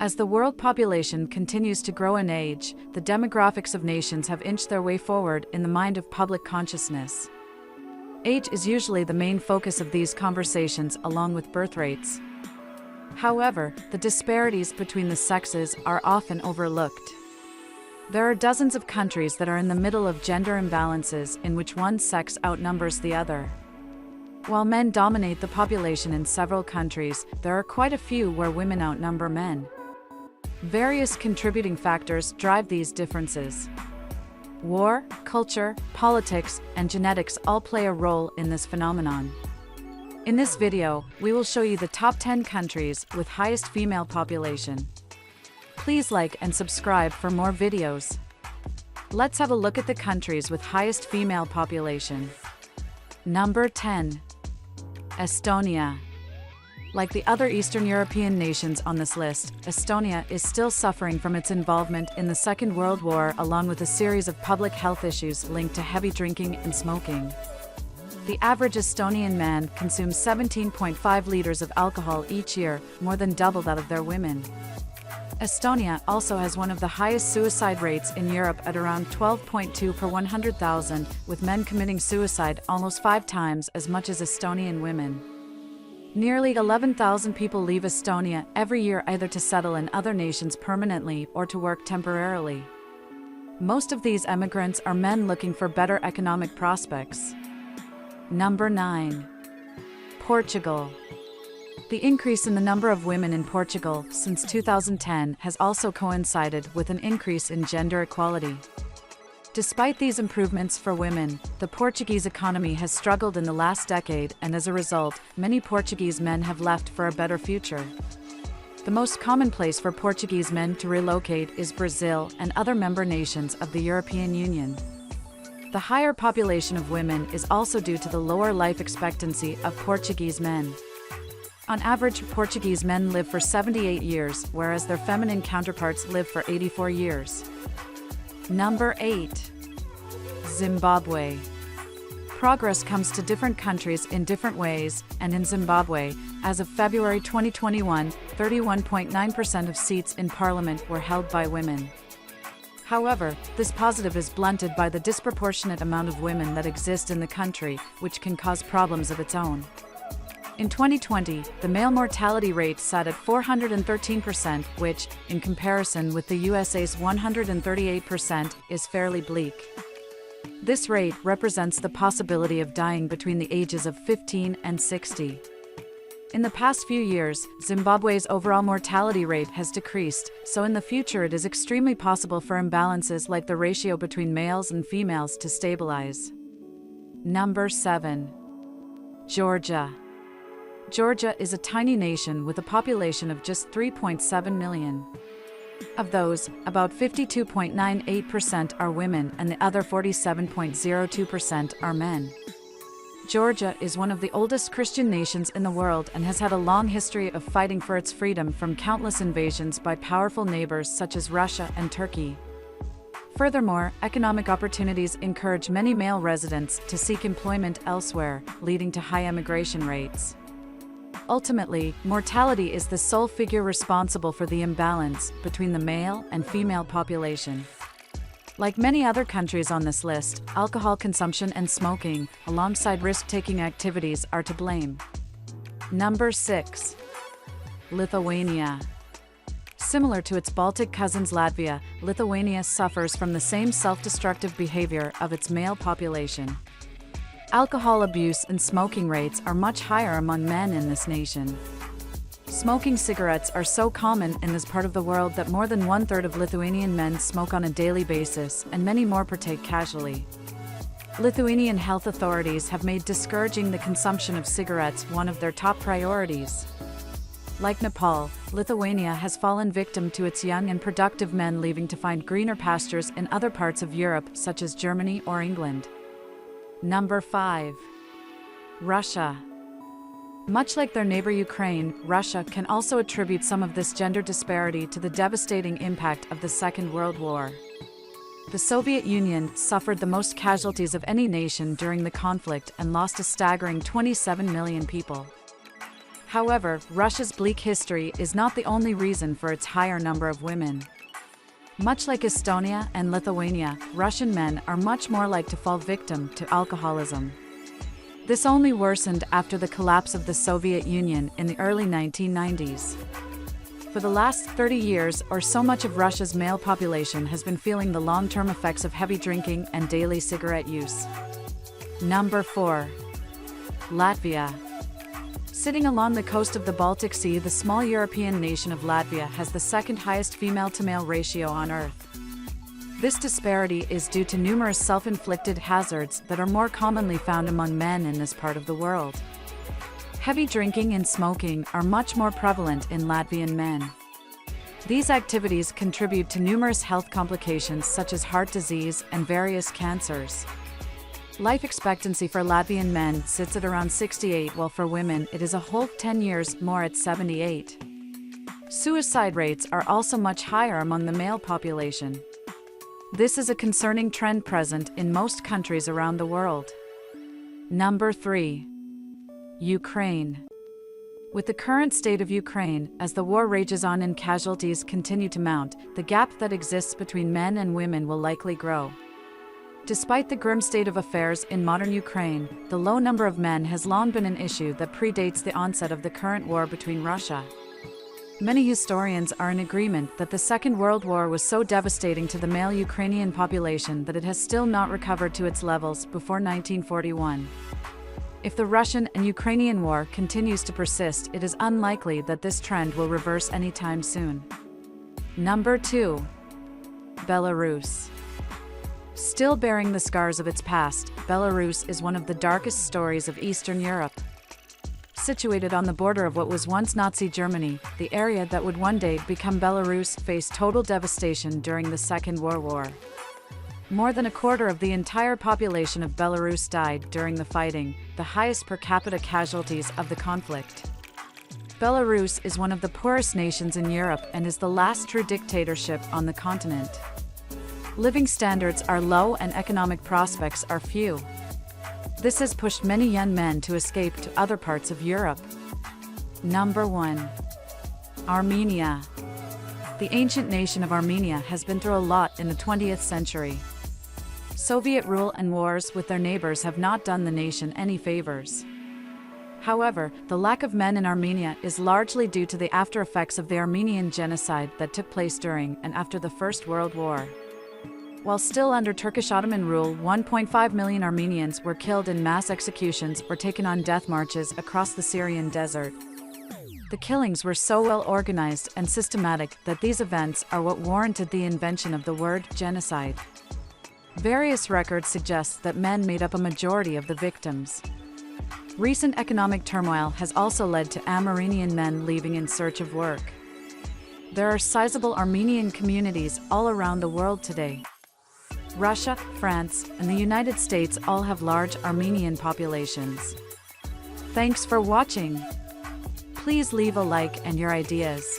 As the world population continues to grow in age, the demographics of nations have inched their way forward in the mind of public consciousness. Age is usually the main focus of these conversations, along with birth rates. However, the disparities between the sexes are often overlooked. There are dozens of countries that are in the middle of gender imbalances in which one sex outnumbers the other. While men dominate the population in several countries, there are quite a few where women outnumber men. Various contributing factors drive these differences. War, culture, politics, and genetics all play a role in this phenomenon. In this video, we will show you the top 10 countries with highest female population. Please like and subscribe for more videos. Let's have a look at the countries with highest female population. Number 10. Estonia. Like the other Eastern European nations on this list, Estonia is still suffering from its involvement in the Second World War, along with a series of public health issues linked to heavy drinking and smoking. The average Estonian man consumes 17.5 liters of alcohol each year, more than double that of their women. Estonia also has one of the highest suicide rates in Europe at around 12.2 per 100,000, with men committing suicide almost 5 times as much as Estonian women. Nearly 11,000 people leave Estonia every year either to settle in other nations permanently or to work temporarily. Most of these emigrants are men looking for better economic prospects. Number 9. Portugal. The increase in the number of women in Portugal since 2010 has also coincided with an increase in gender equality. Despite these improvements for women, the Portuguese economy has struggled in the last decade, and as a result, many Portuguese men have left for a better future. The most common place for Portuguese men to relocate is Brazil and other member nations of the European Union. The higher population of women is also due to the lower life expectancy of Portuguese men. On average, Portuguese men live for 78 years, whereas their feminine counterparts live for 84 years. Number 8. Zimbabwe. Progress comes to different countries in different ways, and in Zimbabwe, as of February 2021, 31.9% of seats in parliament were held by women. However, this positive is blunted by the disproportionate amount of women that exist in the country, which can cause problems of its own. In 2020, the male mortality rate sat at 413%, which, in comparison with the USA's 138%, is fairly bleak. This rate represents the possibility of dying between the ages of 15 and 60. In the past few years, Zimbabwe's overall mortality rate has decreased, so in the future it is extremely possible for imbalances like the ratio between males and females to stabilize. Number 7. Georgia. Georgia is a tiny nation with a population of just 3.7 million. Of those, about 52.98% are women and the other 47.02% are men. Georgia is one of the oldest Christian nations in the world and has had a long history of fighting for its freedom from countless invasions by powerful neighbors such as Russia and Turkey. Furthermore, economic opportunities encourage many male residents to seek employment elsewhere, leading to high emigration rates. Ultimately, mortality is the sole figure responsible for the imbalance between the male and female population. Like many other countries on this list, alcohol consumption and smoking, alongside risk-taking activities, are to blame. Number 6. Lithuania. Similar to its Baltic cousins Latvia, Lithuania suffers from the same self-destructive behavior of its male population. Alcohol abuse and smoking rates are much higher among men in this nation. Smoking cigarettes are so common in this part of the world that more than 1/3 of Lithuanian men smoke on a daily basis, and many more partake casually. Lithuanian health authorities have made discouraging the consumption of cigarettes one of their top priorities. Like Nepal, Lithuania has fallen victim to its young and productive men leaving to find greener pastures in other parts of Europe, such as Germany or England. Number 5. Russia. Much like their neighbor Ukraine, Russia can also attribute some of this gender disparity to the devastating impact of the Second World War. The Soviet Union suffered the most casualties of any nation during the conflict and lost a staggering 27 million people. However, Russia's bleak history is not the only reason for its higher number of women. Much like Estonia and Lithuania, Russian men are much more likely to fall victim to alcoholism. This only worsened after the collapse of the Soviet Union in the early 1990s. For the last 30 years or so, much of Russia's male population has been feeling the long-term effects of heavy drinking and daily cigarette use. Number 4. Latvia. Sitting along the coast of the Baltic Sea, the small European nation of Latvia has the second highest female-to-male ratio on Earth. This disparity is due to numerous self-inflicted hazards that are more commonly found among men in this part of the world. Heavy drinking and smoking are much more prevalent in Latvian men. These activities contribute to numerous health complications such as heart disease and various cancers. Life expectancy for Latvian men sits at around 68, while for women it is a whole 10 years more at 78. Suicide rates are also much higher among the male population. This is a concerning trend present in most countries around the world. Number 3. Ukraine. With the current state of Ukraine, as the war rages on and casualties continue to mount, the gap that exists between men and women will likely grow. Despite the grim state of affairs in modern Ukraine, the low number of men has long been an issue that predates the onset of the current war between Russia. Many historians are in agreement that the Second World War was so devastating to the male Ukrainian population that it has still not recovered to its levels before 1941. If the Russian and Ukrainian war continues to persist, it is unlikely that this trend will reverse anytime soon. Number 2. Belarus. Still bearing the scars of its past, Belarus is one of the darkest stories of Eastern Europe. Situated on the border of what was once Nazi Germany, the area that would one day become Belarus faced total devastation during the Second World War. More than a quarter of the entire population of Belarus died during the fighting, the highest per capita casualties of the conflict. Belarus is one of the poorest nations in Europe and is the last true dictatorship on the continent. Living standards are low and economic prospects are few. This has pushed many young men to escape to other parts of Europe. Number 1. Armenia. The ancient nation of Armenia has been through a lot in the 20th century. Soviet rule and wars with their neighbors have not done the nation any favors. However, the lack of men in Armenia is largely due to the after effects of the Armenian genocide that took place during and after the First World War. While still under Turkish Ottoman rule, 1.5 million Armenians were killed in mass executions or taken on death marches across the Syrian desert. The killings were so well organized and systematic that these events are what warranted the invention of the word genocide. Various records suggest that men made up a majority of the victims. Recent economic turmoil has also led to Armenian men leaving in search of work. There are sizable Armenian communities all around the world today. Russia, France, and the United States all have large Armenian populations. Thanks for watching. Please leave a like and your ideas.